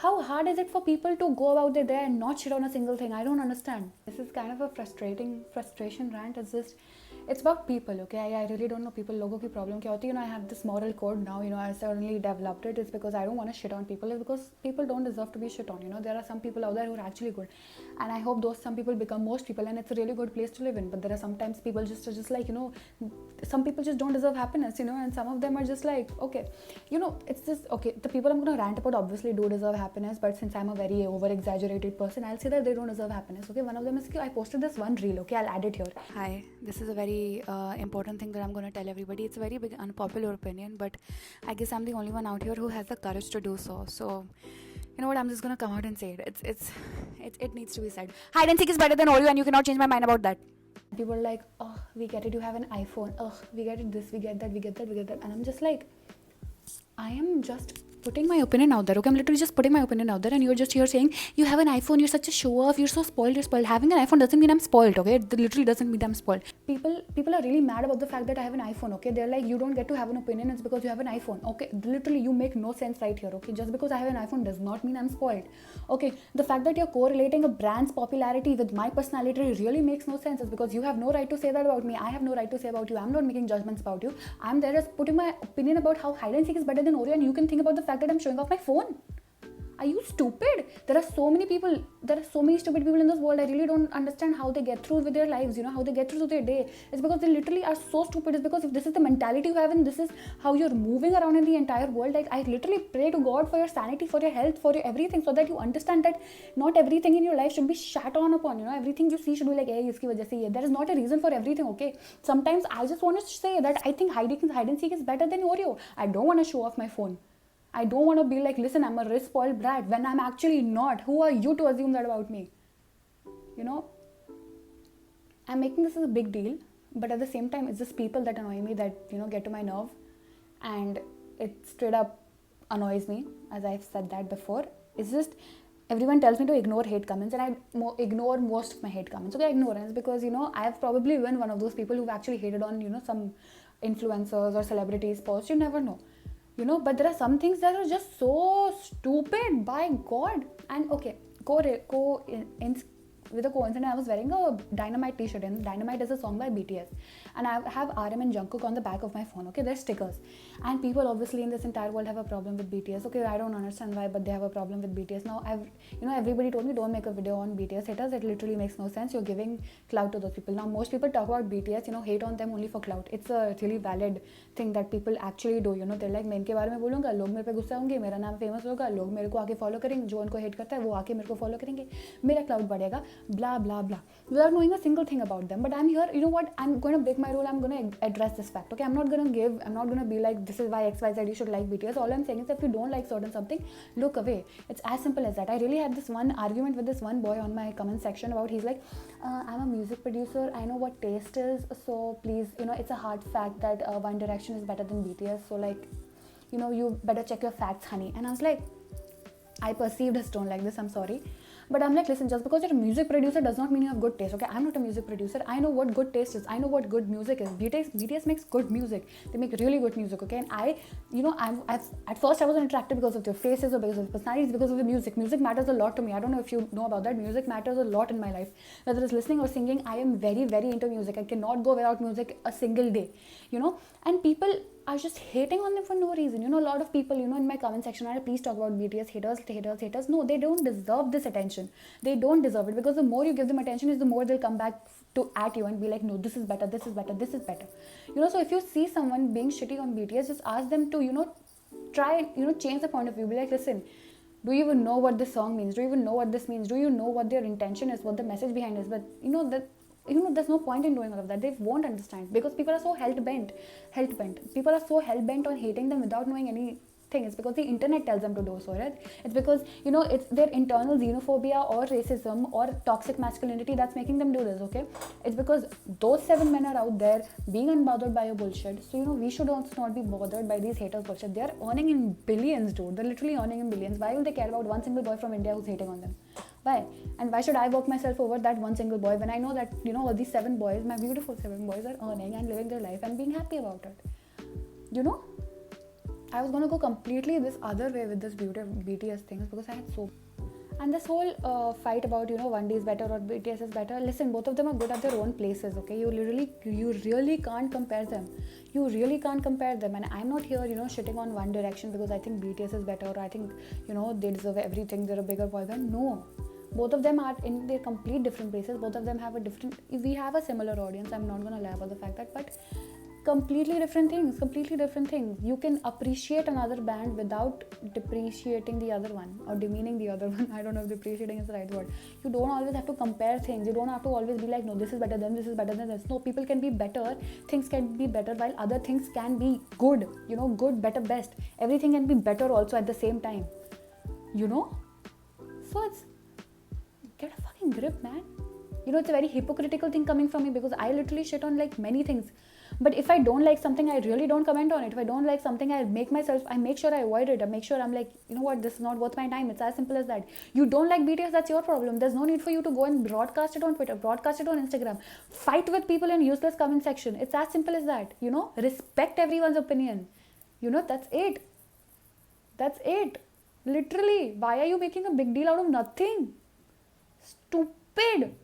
How hard is it for people to go about their day and not shit on a single thing? I don't understand. This is kind of a frustration rant. It's about people, okay? I really don't know people, logo ki problem kya hoti. I have this moral code now, I suddenly developed it. It's because I don't want to shit on people. It's because people don't deserve to be shit on, There are some people out there who are actually good. And I hope those some people become most people, and it's a really good place to live in. But there are sometimes people just like, some people just don't deserve happiness, and some of them are just like, okay, it's just, okay, the people I'm going to rant about obviously do deserve happiness, but since I'm a very over-exaggerated person, I'll say that they don't deserve happiness, okay? One of them is, I posted this one reel, okay? I'll add it here. Hi, this is a very important thing that I'm going to tell everybody. It's a very big unpopular opinion, but I guess I'm the only one out here who has the courage to do so. So, you know what, I'm just going to come out and say it. It needs to be said. Hide and seek is better than Oreo, and you cannot change my mind about that. People are like, oh, we get it, you have an iPhone. Oh, we get it, this, we get that. And I'm just like, I am just putting my opinion out there, okay? I'm literally just putting my opinion out there, and you're just here saying, you have an iPhone, you're such a show-off, you're so spoiled, you're spoiled. Having an iPhone doesn't mean I'm spoiled, okay? It literally doesn't mean I'm spoiled. People are really mad about the fact that I have an iPhone, okay? They're like, you don't get to have an opinion, it's because you have an iPhone, okay? Literally, you make no sense right here, okay? Just because I have an iPhone does not mean I'm spoiled, okay? The fact that you're correlating a brand's popularity with my personality really makes no sense. It's because you have no right to say that about me. I have no right to say about you. I'm not making judgments about you. I'm there just putting my opinion about how hide and seek is better than Oreo, and you can think about the fact that I'm showing off my phone. Are you stupid? There are so many stupid people in this world. I really don't understand how they get through with their lives, how they get through their day. It's because they literally are so stupid. It's because if this is the mentality you have and this is how you're moving around in the entire world, like, I literally pray to God for your sanity, for your health, for your everything, so that you understand that not everything in your life should be shat on upon, everything you see should be like, hey, iski wajah se ye. There is not a reason for everything, okay? Sometimes I just want to say that I think hide and seek is better than Oreo. I don't want to show off my phone. I don't want to be like, listen, I'm a rich spoiled brat, when I'm actually not. Who are you to assume that about me? I'm making this as a big deal, but at the same time, it's just people that annoy me, that, get to my nerve, and it straight up annoys me, as I've said that before. It's just, everyone tells me to ignore hate comments, and I ignore most of my hate comments. Okay, ignorance, because, I've probably been one of those people who've actually hated on, some influencers or celebrities' posts. You never know. But there are some things that are just so stupid, by God. And okay, with a coincidence, I was wearing a Dynamite t-shirt, and Dynamite is a song by BTS, and I have RM and Jungkook on the back of my phone, okay? They're stickers, and people obviously in this entire world have a problem with BTS, okay? I don't understand why, but they have a problem with BTS. Now, everybody told me don't make a video on BTS haters. It literally makes no sense. You're giving clout to those people. Now, most people talk about BTS, hate on them only for clout. It's a really valid thing that people actually do, they're like, मैं इनके बारे में बोलूँगा, लोग मेरे पे गुस्सा होंगे, मेरा नाम फेमस होगा, लोग मेरे को आके फॉलो करेंगे, जो उनको हेट करता है वो आके मेरे को फॉलो करेंगे, मेरा क्लाउड बढ़ेगा, blah blah blah, without knowing a single thing about them. But I'm here, I'm going to break my rule. I'm going to address this fact, okay? I'm not going to be like, this is why XYZ you should like BTS. All I'm saying is, if you don't like certain something, look away. It's as simple as that. I really had this one argument with this one boy on my comment section about, he's like, I'm a music producer, I know what taste is, so please, it's a hard fact that One Direction is better than BTS, so like, you better check your facts, honey. And I was like, I perceived his tone like this, I'm sorry. But I'm like, listen, just because you're a music producer does not mean you have good taste, okay? I'm not a music producer. I know what good taste is. I know what good music is. BTS makes good music. They make really good music, okay? And at first I wasn't attracted because of their faces or because of their personalities, because of the music. Music matters a lot to me. I don't know if you know about that. Music matters a lot in my life. Whether it's listening or singing, I am very, very into music. I cannot go without music a single day, And people are just hating on them for no reason. A lot of people, in my comment section, please talk about BTS haters. No, they don't deserve this attention. They don't deserve it, because the more you give them attention is the more they'll come back at you and be like, no, this is better. So if you see someone being shitty on BTS, just ask them to, try, change the point of view. Be like, listen, do you even know what this song means? Do you even know what this means? Do you know what their intention is, what the message behind is? But, there's no point in doing all of that. They won't understand, because people are so hell-bent. People are so hell-bent on hating them without knowing anything. It's because the internet tells them to do so, right? It's because, it's their internal xenophobia or racism or toxic masculinity that's making them do this, okay? It's because those 7 men are out there being unbothered by your bullshit. So, we should also not be bothered by these haters' bullshit. They're earning in billions, dude. They're literally earning in billions. Why will they care about one single boy from India who's hating on them? Why? And why should I work myself over that one single boy when I know that, all these 7 boys, my beautiful 7 boys, are earning and living their life and being happy about it? I was gonna go completely this other way with this BTS things because I had so. And this whole fight about, you know, 1D is better or BTS is better. Listen, both of them are good at their own places. Okay, you really can't compare them. You really can't compare them. And I'm not here, you know, shitting on One Direction because I think BTS is better or I think, you know, they deserve everything. They're a bigger boy band. No, both of them are in their complete different places. Both of them have a different. We have a similar audience. I'm not gonna lie about the fact that, but completely different things. You can appreciate another band without depreciating the other one or demeaning the other one. I don't know if depreciating is the right word. You don't always have to compare things. You don't have to always be like, no, this is better than this. No, people can be better, things can be better, while other things can be good, you know, good, better, best. Everything can be better also at the same time, you know. So it's, get a fucking grip, man. You know, it's a very hypocritical thing coming from me because I literally shit on like many things. But if I don't like something, I really don't comment on it. If I don't like something, I make sure I avoid it. I make sure I'm like, you know what, this is not worth my time. It's as simple as that. You don't like BTS, that's your problem. There's no need for you to go and broadcast it on Twitter, broadcast it on Instagram, fight with people in useless comment section. It's as simple as that. You know, respect everyone's opinion. You know, that's it. That's it. Literally, why are you making a big deal out of nothing? Stupid.